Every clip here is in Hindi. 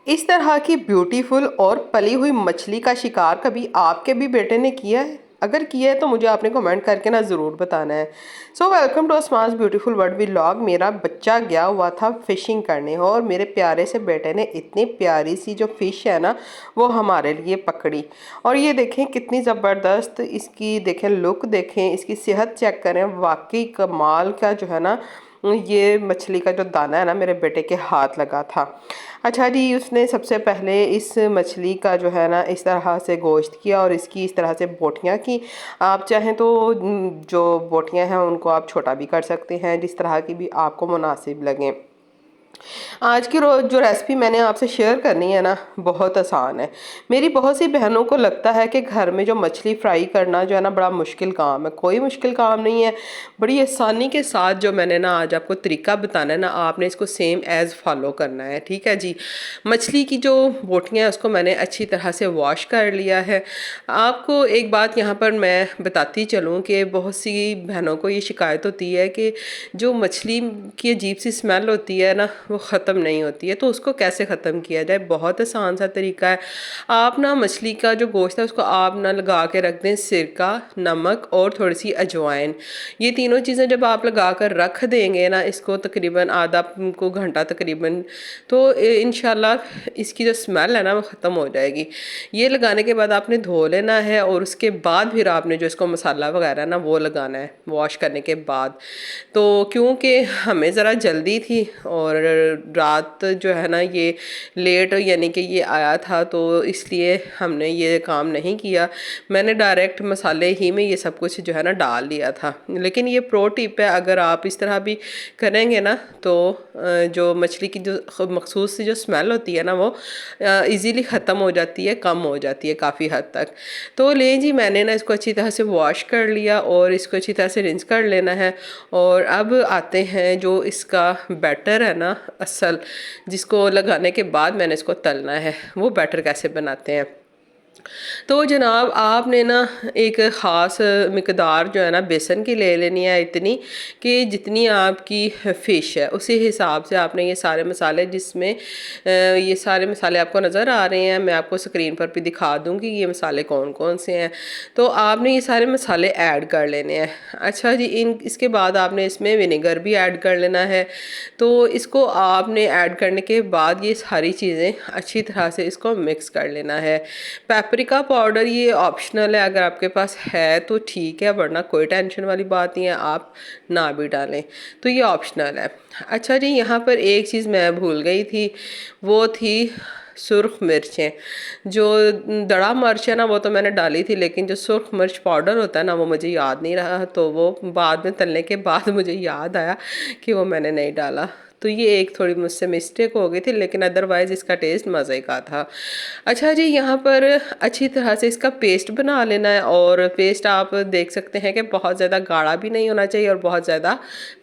इस तरह की ब्यूटीफुल और पली हुई मछली का शिकार कभी आपके भी बेटे ने किया है? अगर किया है तो मुझे आपने कमेंट करके ना ज़रूर बताना है। So welcome to Asma's beautiful world vlog. मेरा बच्चा गया हुआ था फ़िशिंग करने और मेरे प्यारे से बेटे ने इतनी प्यारी सी जो फ़िश है ना वो हमारे लिए पकड़ी। और ये देखें कितनी ज़बरदस्त इसकी, देखें लुक, देखें इसकी सेहत चेक करें, वाकई कमाल का जो है ना ये मछली का जो दाना है ना मेरे बेटे के हाथ लगा था। अच्छा जी, उसने सबसे पहले इस मछली का जो है ना इस तरह से गोश्त किया और इसकी इस तरह से बोटियाँ की। आप चाहें तो जो बोटियाँ हैं उनको आप छोटा भी कर सकते हैं, जिस तरह की भी आपको मुनासिब लगें। आज की रोज जो रेसिपी मैंने आपसे शेयर करनी है ना बहुत आसान है। मेरी बहुत सी बहनों को लगता है कि घर में जो मछली फ्राई करना जो है ना बड़ा मुश्किल काम है। कोई मुश्किल काम नहीं है, बड़ी आसानी के साथ जो मैंने ना आज आपको तरीका बताना है ना, आपने इसको सेम एज़ फॉलो करना है। ठीक है जी। मछली की जो बोटियाँ हैं उसको मैंने अच्छी तरह से वॉश कर लिया है। आपको एक बात यहाँ पर मैं बताती चलूँ कि बहुत सी बहनों को ये शिकायत होती है कि जो मछली की अजीब सी स्मेल होती है ना वो ख़त्म नहीं होती है। तो उसको कैसे ख़त्म किया जाए? बहुत आसान सा तरीका है। आप ना मछली का जो गोश्त है उसको आप ना लगा के रख दें सिरका, नमक और थोड़ी सी अजवाइन। ये तीनों चीज़ें जब आप लगा कर रख देंगे ना इसको तकरीबन आधा को घंटा तकरीबन, तो इंशाल्लाह इसकी जो स्मेल है ना वो ख़त्म हो जाएगी। ये लगाने के बाद आपने धो लेना है और उसके बाद फिर आपने जो इसको मसाला वगैरह ना वो लगाना है वॉश करने के बाद। तो क्योंकि हमें ज़रा जल्दी थी और रात जो है ना ये लेट यानी कि ये आया था, तो इसलिए हमने ये काम नहीं किया। मैंने डायरेक्ट मसाले ही में ये सब कुछ जो है ना डाल दिया था। लेकिन ये प्रो टिप है, अगर आप इस तरह भी करेंगे ना तो जो मछली की जो मखसूस सी जो स्मेल होती है ना वो इजीली ख़त्म हो जाती है, कम हो जाती है काफ़ी हद तक। तो लें जी, मैंने ना इसको अच्छी तरह से वॉश कर लिया और इसको अच्छी तरह से रिंस कर लेना है। और अब आते हैं जो इसका बैटर है ना असल, जिसको लगाने के बाद मैंने इसको तलना है, वो बैटर कैसे बनाते हैं। तो जनाब आपने ना एक ख़ास मिकदार जो है ना बेसन की ले लेनी है, इतनी कि जितनी आपकी फ़िश है उसी हिसाब से आपने ये सारे मसाले, जिसमें ये सारे मसाले आपको नज़र आ रहे हैं, मैं आपको स्क्रीन पर भी दिखा दूँगी ये मसाले कौन कौन से हैं। तो आपने ये सारे मसाले ऐड कर लेने हैं। अच्छा जी, इसके बाद आपने इसमें विनेगर भी ऐड कर लेना है। तो इसको आपने ऐड करने के बाद ये सारी चीज़ें अच्छी तरह से इसको मिक्स कर लेना है। पेपरिका पाउडर ये ऑप्शनल है, अगर आपके पास है तो ठीक है, वरना कोई टेंशन वाली बात नहीं है, आप ना भी डालें, तो ये ऑप्शनल है। अच्छा जी, यहाँ पर एक चीज़ मैं भूल गई थी, वो थी सुर्ख मिर्चें। जो दड़ा मिर्च है ना वो तो मैंने डाली थी, लेकिन जो सुर्ख मिर्च पाउडर होता है ना वो मुझे याद नहीं रहा, तो वो बाद में तलने के बाद मुझे याद आया कि वो मैंने नहीं डाला। तो ये एक थोड़ी मुझसे मिस्टेक हो गई थी, लेकिन अदरवाइज़ इसका टेस्ट मज़े का था। अच्छा जी, यहाँ पर अच्छी तरह से इसका पेस्ट बना लेना है। और पेस्ट आप देख सकते हैं कि बहुत ज़्यादा गाढ़ा भी नहीं होना चाहिए और बहुत ज़्यादा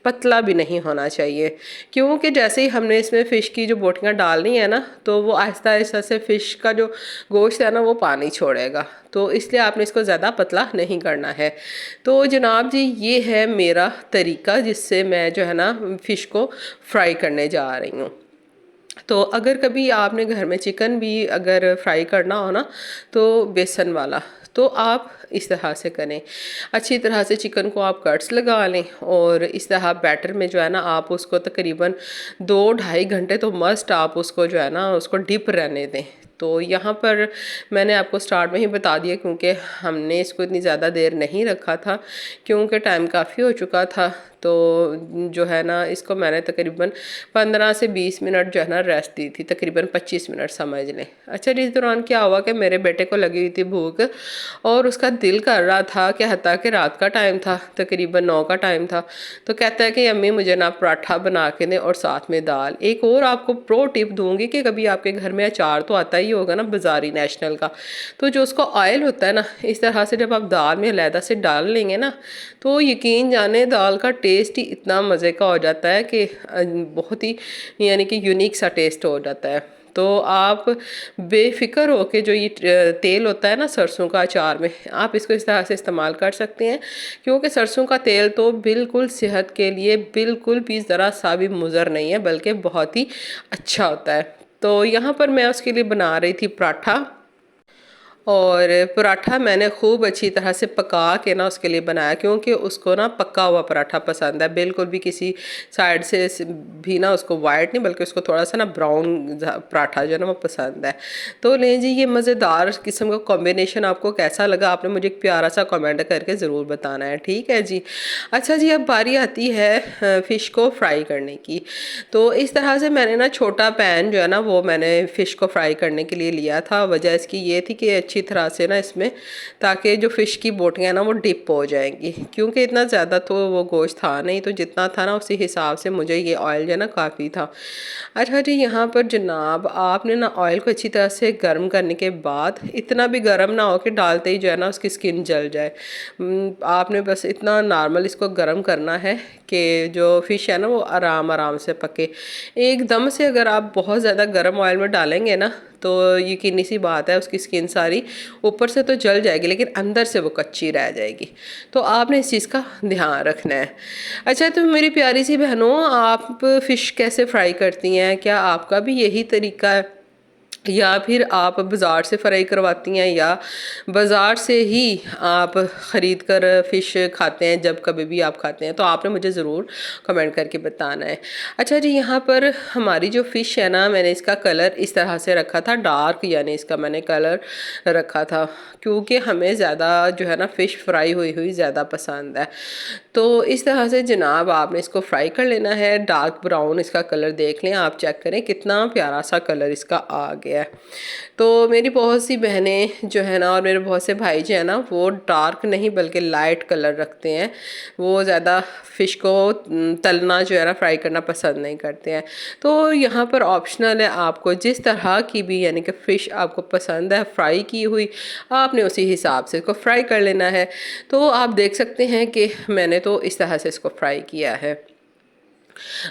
पतला भी नहीं होना चाहिए, क्योंकि जैसे ही हमने इसमें फ़िश की जो बोटियाँ डालनी है ना तो वो आहिस्ता आहिस्ता से फ़िश का जो गोश्त है ना वो पानी छोड़ेगा, तो इसलिए आपने इसको ज़्यादा पतला नहीं करना है। तो जनाब जी, ये है मेरा तरीका जिससे मैं जो है ना फ़िश को फ्राई करने जा रही हूँ। तो अगर कभी आपने घर में चिकन भी अगर फ्राई करना हो ना तो बेसन वाला, तो आप इस तरह से करें। अच्छी तरह से चिकन को आप कट्स लगा लें और इस तरह बैटर में जो है ना आप उसको तकरीबन 2-2.5 घंटे तो मस्ट आप उसको जो है ना उसको डिप रहने दें। तो यहाँ पर मैंने आपको स्टार्ट में ही बता दिया, क्योंकि हमने इसको इतनी ज़्यादा देर नहीं रखा था, क्योंकि टाइम काफ़ी हो चुका था। तो जो है ना इसको मैंने तकरीबन 15 से 20 मिनट जो है ना रेस्ट दी थी, तकरीबन 25 मिनट समझ लें। अच्छा, इस दौरान क्या हुआ कि मेरे बेटे को लगी हुई थी भूख और उसका दिल कर रहा था कि हत्ता कि रात का टाइम था, तकरीबन 9 का टाइम था, तो कहता है कि अम्मी मुझे ना पराठा बना के दें और साथ में दाल। एक और आपको प्रो टिप दूंगी कि कभी आपके घर में अचार तो आता ही होगा ना बाज़ारी नेशनल का, तो जो उसका ऑयल होता है ना इस तरह से जब आप दाल में अलहदा से डाल लेंगे ना तो यकीन जाने दाल का टेस्ट ही इतना मज़े का हो जाता है कि बहुत ही यानी कि यूनिक सा टेस्ट हो जाता है। तो आप बेफिक्र हो के जो ये तेल होता है ना सरसों का अचार में, आप इसको इस तरह से इस्तेमाल कर सकते हैं, क्योंकि सरसों का तेल तो बिल्कुल सेहत के लिए बिल्कुल भी ज़रा सा भी मुज़र नहीं है, बल्कि बहुत ही अच्छा होता है। तो यहाँ पर मैं उसके लिए बना रही थी पराठा, और पराठा मैंने खूब अच्छी तरह से पका के ना उसके लिए बनाया, क्योंकि उसको ना पका हुआ पराठा पसंद है, बिल्कुल भी किसी साइड से भी ना उसको वाइट नहीं, बल्कि उसको थोड़ा सा ना ब्राउन पराठा जो है ना वो पसंद है। तो लें जी, ये मज़ेदार किस्म का कॉम्बिनेशन आपको कैसा लगा, आपने मुझे एक प्यारा सा कमेंट करके ज़रूर बताना है, ठीक है जी। अच्छा जी, अब बारी आती है फ़िश को फ्राई करने की। तो इस तरह से मैंने ना छोटा पैन जो है ना वो मैंने फ़िश को फ्राई करने के लिए लिया था। वजह इसकी ये थी कि अच्छी तरह से ना इसमें, ताकि जो फ़िश की बोटियाँ ना वो डिप हो जाएंगी, क्योंकि इतना ज़्यादा तो वो गोश्त था नहीं, तो जितना था ना उसी हिसाब से मुझे ये ऑयल जो है ना काफ़ी था। अच्छा जी, यहाँ पर जनाब आपने ना ऑयल को अच्छी तरह से गर्म करने के बाद, इतना भी गर्म ना हो कि डालते ही जो है ना उसकी स्किन जल जाए। आपने बस इतना नॉर्मल इसको गर्म करना है कि जो फ़िश है ना वो आराम आराम से पके। एकदम से अगर आप बहुत ज़्यादा गर्म ऑयल में डालेंगे ना, तो यकीनी सी बात है उसकी स्किन सारी ऊपर से तो जल जाएगी, लेकिन अंदर से वो कच्ची रह जाएगी। तो आपने इस चीज़ का ध्यान रखना है। अच्छा, तो मेरी प्यारी सी बहनों, आप फ़िश कैसे फ्राई करती हैं? क्या आपका भी यही तरीका है, या फिर आप बाज़ार से फ्राई करवाती हैं, या बाज़ार से ही आप ख़रीद कर फ़िश खाते हैं जब कभी भी आप खाते हैं? तो आपने मुझे ज़रूर कमेंट करके बताना है। अच्छा जी, यहाँ पर हमारी जो फ़िश है ना, मैंने इसका कलर इस तरह से रखा था डार्क, यानी इसका मैंने कलर रखा था, क्योंकि हमें ज़्यादा जो है ना फ़िश फ्राई हुई हुई ज़्यादा पसंद है। तो इस तरह से जनाब आपने इसको फ्राई कर लेना है। डार्क ब्राउन इसका कलर देख लें, आप चेक करें कितना प्यारा सा कलर इसका आ गया है। तो मेरी बहुत सी बहनें जो है ना, और मेरे बहुत से भाई जो है ना, वो डार्क नहीं बल्कि लाइट कलर रखते हैं। वो ज़्यादा फ़िश को तलना जो है ना, फ्राई करना पसंद नहीं करते हैं। तो यहाँ पर ऑप्शनल है, आपको जिस तरह की भी यानी कि फ़िश आपको पसंद है फ्राई की हुई, आपने उसी हिसाब से इसको फ्राई कर लेना है। तो आप देख सकते हैं कि मैंने तो इस तरह से इसको फ्राई किया है।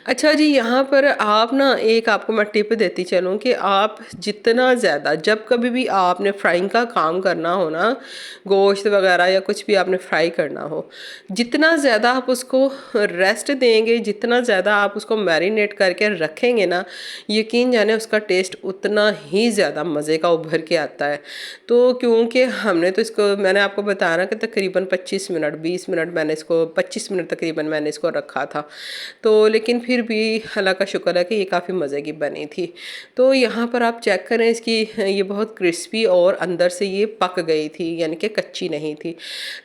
अच्छा जी, यहाँ पर आप ना एक आपको मैं टिप देती चलूँ कि आप जितना ज़्यादा, जब कभी भी आपने फ्राइंग का काम करना हो ना, गोश्त वगैरह या कुछ भी आपने फ्राई करना हो, जितना ज़्यादा आप उसको रेस्ट देंगे, जितना ज़्यादा आप उसको मैरिनेट करके रखेंगे ना, यकीन जाने उसका टेस्ट उतना ही ज़्यादा मज़े का उभर के आता है। तो क्योंकि हमने तो इसको, मैंने आपको बताया ना कि तकरीबन 25 मिनट 20 मिनट मैंने इसको 25 मिनट तकरीबन मैंने इसको रखा था। तो लेकिन फिर भी अल्लाह का शुक्र है कि ये काफ़ी मज़े की बनी थी। तो यहाँ पर आप चेक करें इसकी, ये बहुत क्रिस्पी और अंदर से ये पक गई थी, यानी कि कच्ची नहीं थी।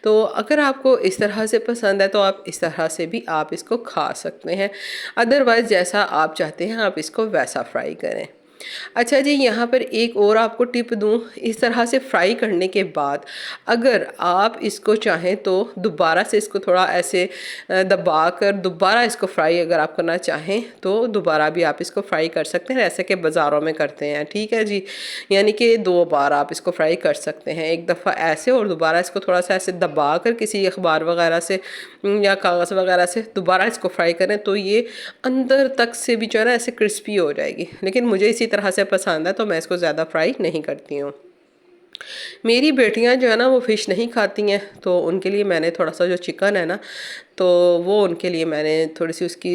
तो अगर आपको इस तरह से पसंद है तो आप इस तरह से भी आप इसको खा सकते हैं। अदरवाइज़ जैसा आप चाहते हैं आप इसको वैसा फ्राई करें। अच्छा जी, यहाँ पर एक और आपको टिप दूँ, इस तरह से फ्राई करने के बाद अगर आप इसको चाहें तो दोबारा से इसको थोड़ा ऐसे दबा कर दोबारा इसको फ्राई अगर आप करना चाहें तो दोबारा भी आप इसको फ्राई कर सकते हैं, ऐसे कि बाज़ारों में करते हैं, ठीक है जी। यानी कि 2 बार आप इसको फ्राई कर सकते हैं, एक दफ़ा ऐसे और दोबारा इसको थोड़ा सा ऐसे दबा कर किसी अखबार वगैरह से या कागज़ वगैरह से दोबारा इसको फ्राई करें, तो ये अंदर तक से भी जो है ना ऐसे क्रिस्पी हो जाएगी। लेकिन मुझे इसी तरह से पसंद है तो मैं इसको ज़्यादा फ्राई नहीं करती हूँ। मेरी बेटियां जो है ना वो फ़िश नहीं खाती हैं, तो उनके लिए मैंने थोड़ा सा जो चिकन है ना, तो वो उनके लिए मैंने थोड़ी सी उसकी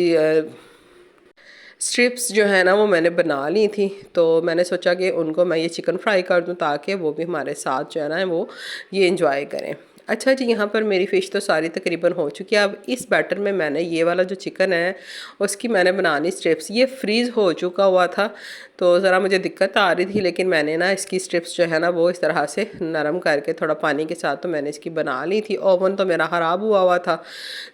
स्ट्रिप्स जो है ना वो मैंने बना ली थी। तो मैंने सोचा कि उनको मैं ये चिकन फ्राई कर दूं, ताकि वो भी हमारे साथ जो है ना वो ये इंजॉय करें। अच्छा जी, यहाँ पर मेरी फ़िश तो सारी तकरीबन हो चुकी है। अब इस बैटर में मैंने ये वाला जो चिकन है उसकी मैंने बनानी स्ट्रिप्स, ये फ्रीज़ हो चुका हुआ था तो ज़रा मुझे दिक्कत आ रही थी, लेकिन मैंने ना इसकी स्ट्रिप्स जो है ना वो इस तरह से नरम करके थोड़ा पानी के साथ तो मैंने इसकी बना ली थी। ओवन तो मेरा ख़राब हुआ हुआ था,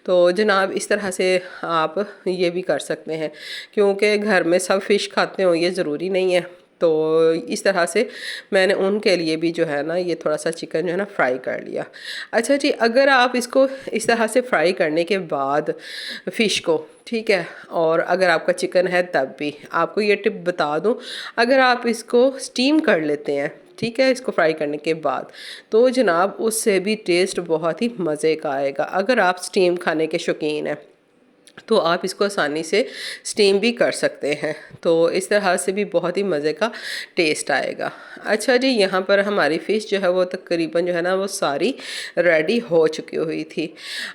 तो जनाब इस तरह से आप ये भी कर सकते हैं, क्योंकि घर में सब फ़िश खाते हो ये ज़रूरी नहीं है। तो इस तरह से मैंने उनके लिए भी जो है ना ये थोड़ा सा चिकन जो है ना फ्राई कर लिया। अच्छा जी, अगर आप इसको इस तरह से फ्राई करने के बाद फ़िश को, ठीक है, और अगर आपका चिकन है तब भी आपको ये टिप बता दूं, अगर आप इसको स्टीम कर लेते हैं, ठीक है, इसको फ्राई करने के बाद, तो जनाब उससे भी टेस्ट बहुत ही मज़े का आएगा, अगर आप स्टीम खाने के शौकीन हैं। तो आप इसको आसानी से स्टीम भी कर सकते हैं। तो इस तरह से भी बहुत ही मज़े का टेस्ट आएगा। अच्छा जी, यहाँ पर हमारी फ़िश जो है वो तकरीबन जो है ना वो सारी रेडी हो चुकी हुई थी।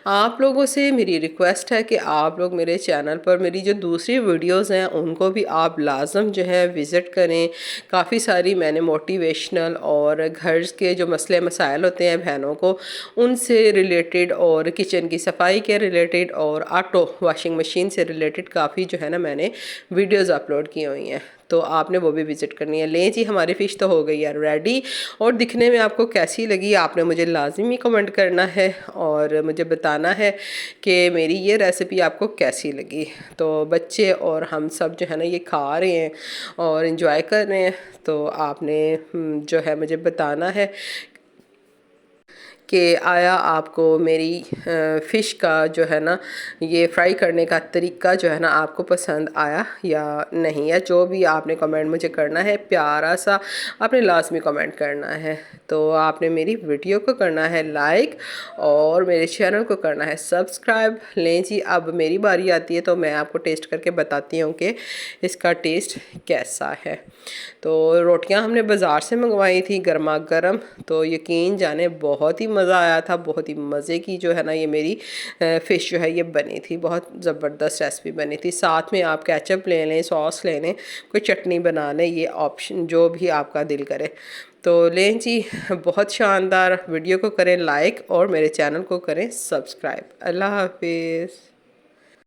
आप लोगों से मेरी रिक्वेस्ट है कि आप लोग मेरे चैनल पर मेरी जो दूसरी वीडियोज़ हैं उनको भी आप लाजम जो है विज़िट करें। काफ़ी सारी मैंने मोटिवेशनल और घर के जो मसले मसाइल होते हैं बहनों को, उनसे रिलेटेड और किचन की सफाई के रिलेटेड और ऑटो वॉशिंग मशीन से रिलेटेड काफ़ी जो है ना मैंने वीडियोस अपलोड की हुई हैं, तो आपने वो भी विज़िट करनी है। लें जी, हमारी फ़िश तो हो गई है रेडी। और दिखने में आपको कैसी लगी आपने मुझे लाजमी कमेंट करना है और मुझे बताना है कि मेरी ये रेसिपी आपको कैसी लगी। तो बच्चे और हम सब जो है ना ये खा रहे हैं और इन्जॉय कर रहे हैं। तो आपने जो है मुझे बताना है कि आया आपको मेरी फ़िश का जो है ना ये फ्राई करने का तरीका जो है ना आपको पसंद आया या नहीं, या जो भी आपने कमेंट मुझे करना है प्यारा सा आपने लाजमी कमेंट करना है। तो आपने मेरी वीडियो को करना है लाइक और मेरे चैनल को करना है सब्सक्राइब। लें जी, अब मेरी बारी आती है तो मैं आपको टेस्ट करके बताती हूँ कि इसका टेस्ट कैसा है। तो रोटियां हमने बाज़ार से मंगवाई थी गर्मा गर्म, तो यकीन जाने बहुत ही मज़ा आया था। बहुत ही मज़े की जो है ना ये मेरी फ़िश जो है ये बनी थी, बहुत ज़बरदस्त रेसिपी बनी थी। साथ में आप केचप ले लें, सॉस ले लें, कोई चटनी बना लें, ये ऑप्शन जो भी आपका दिल करे। तो लें जी, बहुत शानदार। वीडियो को करें लाइक और मेरे चैनल को करें सब्सक्राइब। अल्लाह हाफिज़।